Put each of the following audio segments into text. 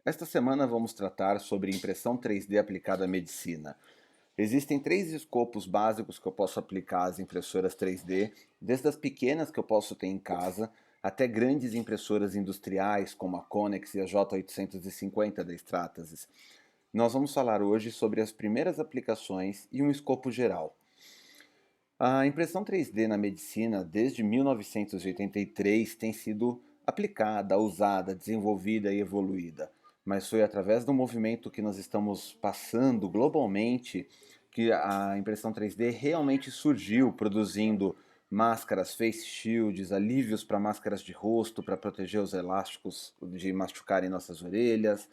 Esta semana vamos tratar sobre impressão 3D aplicada à medicina. Existem três escopos básicos que eu posso aplicar às impressoras 3D, desde as pequenas que eu posso ter em casa, até grandes impressoras industriais como a Konex e a J850 da Stratasys. Nós vamos falar hoje sobre as primeiras aplicações e um escopo geral. A impressão 3D na medicina, desde 1983, tem sido aplicada, usada, desenvolvida e evoluída. Mas foi através do movimento que nós estamos passando globalmente que a impressão 3D realmente surgiu, produzindo máscaras, face shields, alívios para máscaras de rosto, para proteger os elásticos de machucarem nossas orelhas,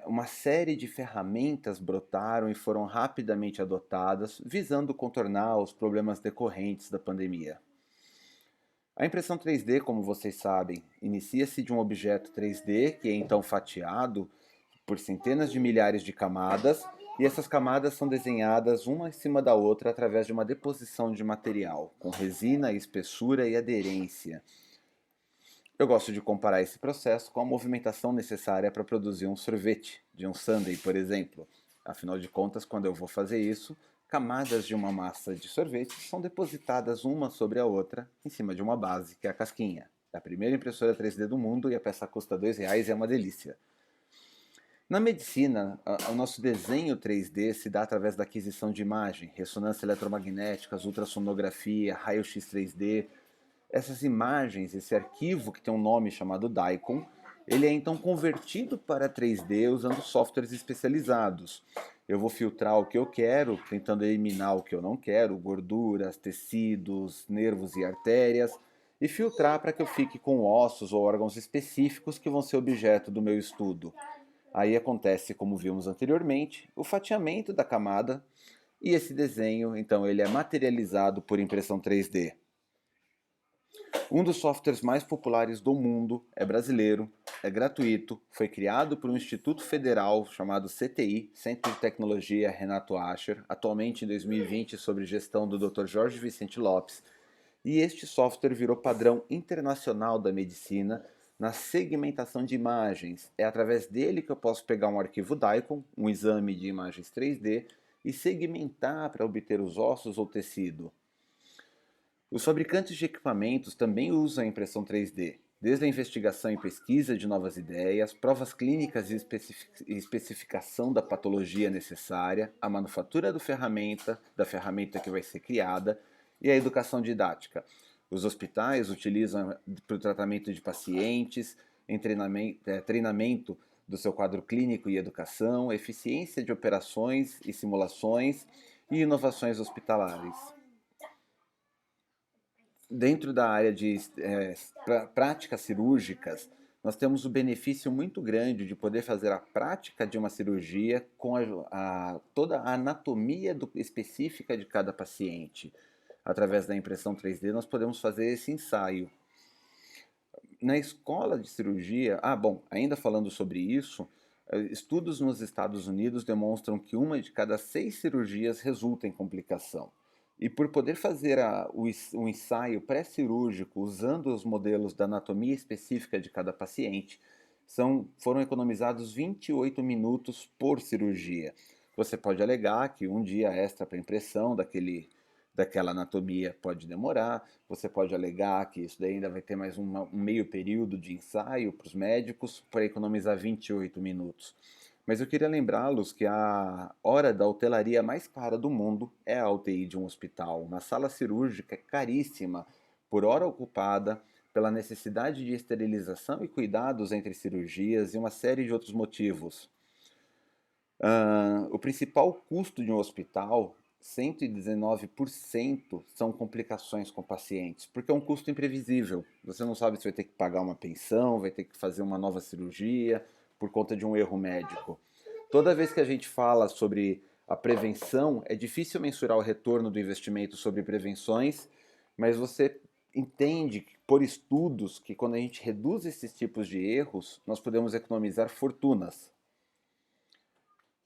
uma série de ferramentas brotaram e foram rapidamente adotadas, visando contornar os problemas decorrentes da pandemia. A impressão 3D, como vocês sabem, inicia-se de um objeto 3D que é então fatiado por centenas de milhares de camadas, e essas camadas são desenhadas uma em cima da outra através de uma deposição de material, com resina, espessura e aderência. Eu gosto de comparar esse processo com a movimentação necessária para produzir um sorvete, de um sundae, por exemplo. Afinal de contas, quando eu vou fazer isso, camadas de uma massa de sorvete são depositadas uma sobre a outra em cima de uma base, que é a casquinha. É a primeira impressora 3D do mundo e a peça custa R$ 2 e é uma delícia. Na medicina, o nosso desenho 3D se dá através da aquisição de imagem, ressonância eletromagnética, ultrassonografia, raio-x 3D. Essas imagens, esse arquivo que tem um nome chamado DICOM, ele é então convertido para 3D usando softwares especializados. Eu vou filtrar o que eu quero, tentando eliminar o que eu não quero, gorduras, tecidos, nervos e artérias, e filtrar para que eu fique com ossos ou órgãos específicos que vão ser objeto do meu estudo. Aí acontece, como vimos anteriormente, o fatiamento da camada e esse desenho, então, ele é materializado por impressão 3D. Um dos softwares mais populares do mundo é brasileiro, é gratuito, foi criado por um instituto federal chamado CTI, Centro de Tecnologia Renato Ascher, atualmente em 2020 sob gestão do Dr. Jorge Vicente Lopes, e este software virou padrão internacional da medicina na segmentação de imagens. É através dele que eu posso pegar um arquivo DICOM, um exame de imagens 3D, e segmentar para obter os ossos ou tecido. Os fabricantes de equipamentos também usam a impressão 3D, desde a investigação e pesquisa de novas ideias, provas clínicas e especificação da patologia necessária, a manufatura da ferramenta que vai ser criada e a educação didática. Os hospitais utilizam para o tratamento de pacientes, em treinamento do seu quadro clínico e educação, eficiência de operações e simulações e inovações hospitalares. Dentro da área de práticas cirúrgicas, nós temos o benefício muito grande de poder fazer a prática de uma cirurgia com toda a anatomia específica de cada paciente. Através da impressão 3D, nós podemos fazer esse ensaio. Na escola de cirurgia, ainda falando sobre isso, estudos nos Estados Unidos demonstram que uma de cada 6 cirurgias resulta em complicação. E por poder fazer um ensaio pré-cirúrgico usando os modelos da anatomia específica de cada paciente, foram economizados 28 minutos por cirurgia. Você pode alegar que um dia extra para impressão daquela anatomia pode demorar, você pode alegar que isso daí ainda vai ter mais um meio período de ensaio para os médicos para economizar 28 minutos. Mas eu queria lembrá-los que a hora da hotelaria mais cara do mundo é a UTI de um hospital. Uma sala cirúrgica é caríssima por hora ocupada, pela necessidade de esterilização e cuidados entre cirurgias e uma série de outros motivos. O principal custo de um hospital, 119%, são complicações com pacientes, porque é um custo imprevisível. Você não sabe se vai ter que pagar uma pensão, vai ter que fazer uma nova cirurgia por conta de um erro médico. Toda vez que a gente fala sobre a prevenção, é difícil mensurar o retorno do investimento sobre prevenções, mas você entende por estudos que quando a gente reduz esses tipos de erros, nós podemos economizar fortunas.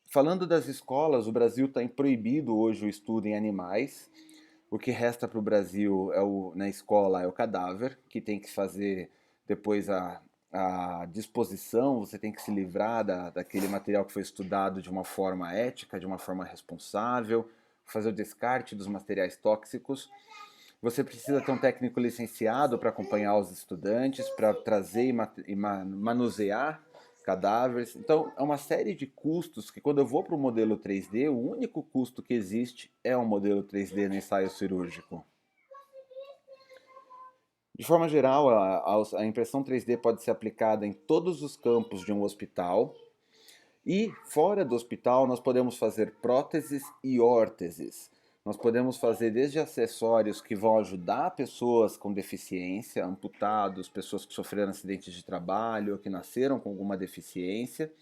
Falando das escolas, o Brasil está proibido hoje o estudo em animais. O que resta para o Brasil na escola é o cadáver, que tem que fazer depois a a disposição, você tem que se livrar daquele material que foi estudado de uma forma ética, de uma forma responsável, fazer o descarte dos materiais tóxicos. Você precisa ter um técnico licenciado para acompanhar os estudantes, para trazer e manusear cadáveres. Então, é uma série de custos que, quando eu vou para o modelo 3D, o único custo que existe é o modelo 3D no ensaio cirúrgico. De forma geral, a impressão 3D pode ser aplicada em todos os campos de um hospital. E fora do hospital, nós podemos fazer próteses e órteses. Nós podemos fazer desde acessórios que vão ajudar pessoas com deficiência, amputados, pessoas que sofreram acidentes de trabalho ou que nasceram com alguma deficiência.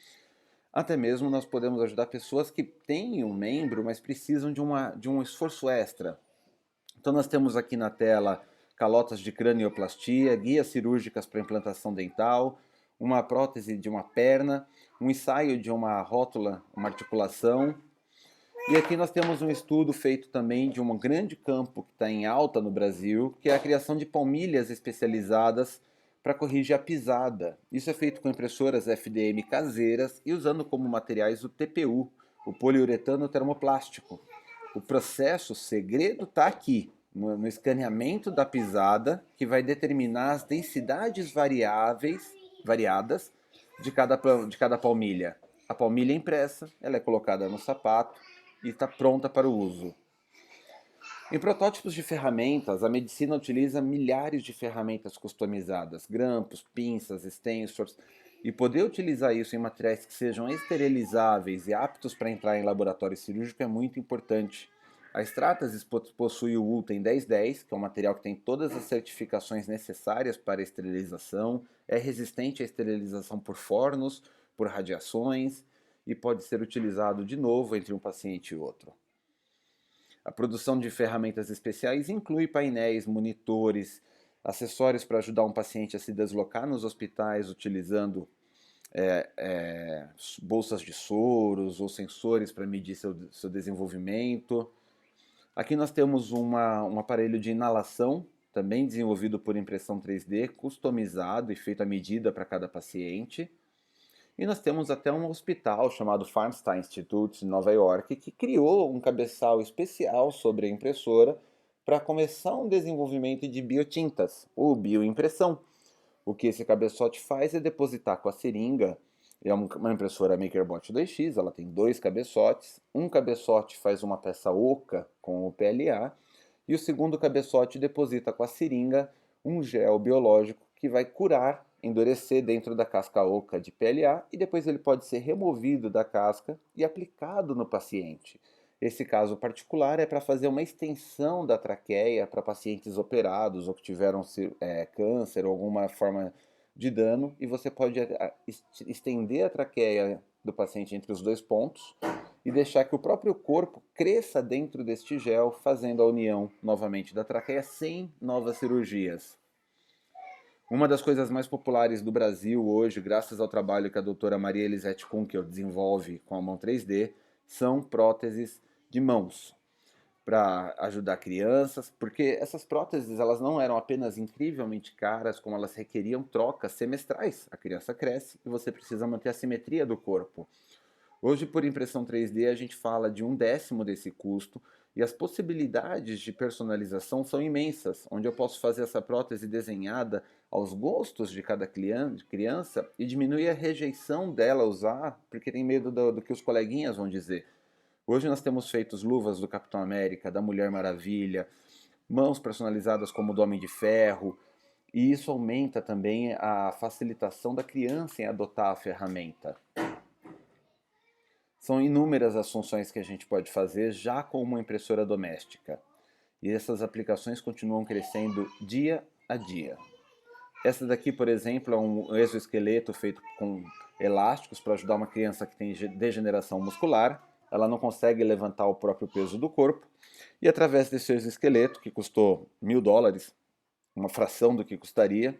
Até mesmo nós podemos ajudar pessoas que têm um membro, mas precisam de um esforço extra. Então nós temos aqui na tela calotas de cranioplastia, guias cirúrgicas para implantação dental, uma prótese de uma perna, um ensaio de uma rótula, uma articulação. E aqui nós temos um estudo feito também de um grande campo que está em alta no Brasil, que é a criação de palmilhas especializadas para corrigir a pisada. Isso é feito com impressoras FDM caseiras e usando como materiais o TPU, o poliuretano termoplástico. O processo, o segredo está aqui, no escaneamento da pisada, que vai determinar as densidades variadas de cada palmilha. A palmilha é impressa, ela é colocada no sapato e está pronta para o uso. Em protótipos de ferramentas, a medicina utiliza milhares de ferramentas customizadas, grampos, pinças, extensors, e poder utilizar isso em materiais que sejam esterilizáveis e aptos para entrar em laboratório cirúrgico é muito importante. A Stratasys possui o Ultem 1010, que é um material que tem todas as certificações necessárias para a esterilização, é resistente à esterilização por fornos, por radiações e pode ser utilizado de novo entre um paciente e outro. A produção de ferramentas especiais inclui painéis, monitores, acessórios para ajudar um paciente a se deslocar nos hospitais utilizando bolsas de soros ou sensores para medir seu desenvolvimento. Aqui nós temos um aparelho de inalação, também desenvolvido por impressão 3D, customizado e feito à medida para cada paciente. E nós temos até um hospital chamado Farnstein Institute, em Nova York, que criou um cabeçal especial sobre a impressora para começar um desenvolvimento de biotintas, ou bioimpressão. O que esse cabeçote faz é depositar com a seringa. É uma impressora MakerBot 2X, ela tem dois cabeçotes. Um cabeçote faz uma peça oca com o PLA e o segundo cabeçote deposita com a seringa um gel biológico que vai curar, endurecer dentro da casca oca de PLA e depois ele pode ser removido da casca e aplicado no paciente. Esse caso particular é para fazer uma extensão da traqueia para pacientes operados ou que tiveram câncer ou alguma forma de dano, e você pode estender a traqueia do paciente entre os dois pontos e deixar que o próprio corpo cresça dentro deste gel, fazendo a união novamente da traqueia sem novas cirurgias. Uma das coisas mais populares do Brasil hoje, graças ao trabalho que a doutora Maria Elisete Kunkel desenvolve com a mão 3D, são próteses de mãos para ajudar crianças, porque essas próteses elas não eram apenas incrivelmente caras, como elas requeriam trocas semestrais. A criança cresce e você precisa manter a simetria do corpo. Hoje, por impressão 3D, a gente fala de 1/10 desse custo e as possibilidades de personalização são imensas, onde eu posso fazer essa prótese desenhada aos gostos de cada criança e diminuir a rejeição dela usar, porque tem medo do que os coleguinhas vão dizer. Hoje nós temos feito luvas do Capitão América, da Mulher Maravilha, mãos personalizadas como o do Homem de Ferro, e isso aumenta também a facilitação da criança em adotar a ferramenta. São inúmeras as funções que a gente pode fazer já com uma impressora doméstica. E essas aplicações continuam crescendo dia a dia. Essa daqui, por exemplo, é um exoesqueleto feito com elásticos para ajudar uma criança que tem degeneração muscular. Ela não consegue levantar o próprio peso do corpo. E através desse exoesqueleto, que custou $1.000, uma fração do que custaria,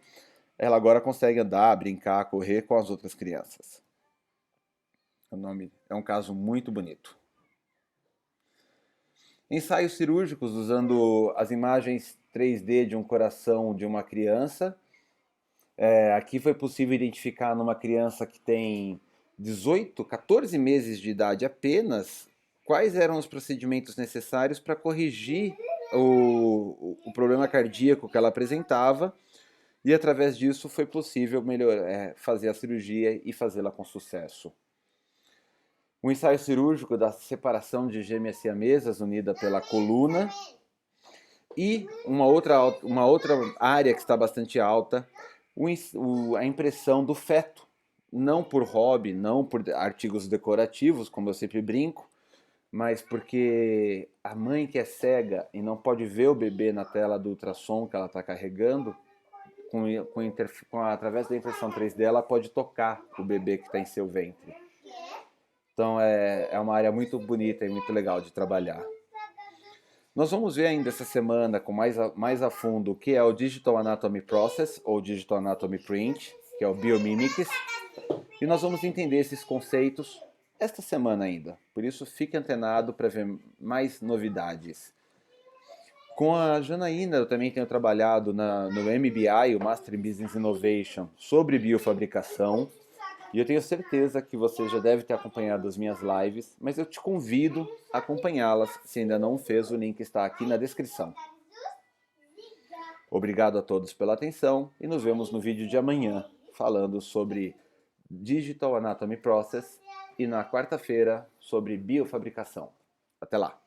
ela agora consegue andar, brincar, correr com as outras crianças. O nome é um caso muito bonito. Ensaios cirúrgicos usando as imagens 3D de um coração de uma criança Aqui foi possível identificar numa criança que tem 18, 14 meses de idade apenas, quais eram os procedimentos necessários para corrigir o problema cardíaco que ela apresentava, e através disso foi possível fazer a cirurgia e fazê-la com sucesso. Um ensaio cirúrgico da separação de gêmeas siamesas unida pela coluna. E uma outra área que está bastante alta, a impressão do feto. Não por hobby, não por artigos decorativos, como eu sempre brinco, mas porque a mãe que é cega e não pode ver o bebê na tela do ultrassom que ela está carregando, através da impressão 3D, ela pode tocar o bebê que está em seu ventre. Então é uma área muito bonita e muito legal de trabalhar. Nós vamos ver ainda essa semana com mais a fundo o que é o Digital Anatomy Process, ou Digital Anatomy Print, que é o Biomimics, e nós vamos entender esses conceitos esta semana ainda. Por isso, fique antenado para ver mais novidades. Com a Janaína, eu também tenho trabalhado no MBI, o Master in Business Innovation, sobre biofabricação. E eu tenho certeza que você já deve ter acompanhado as minhas lives, mas eu te convido a acompanhá-las. Se ainda não fez, o link está aqui na descrição. Obrigado a todos pela atenção e nos vemos no vídeo de amanhã, falando sobre Digital Anatomy Process e na quarta-feira sobre biofabricação. Até lá!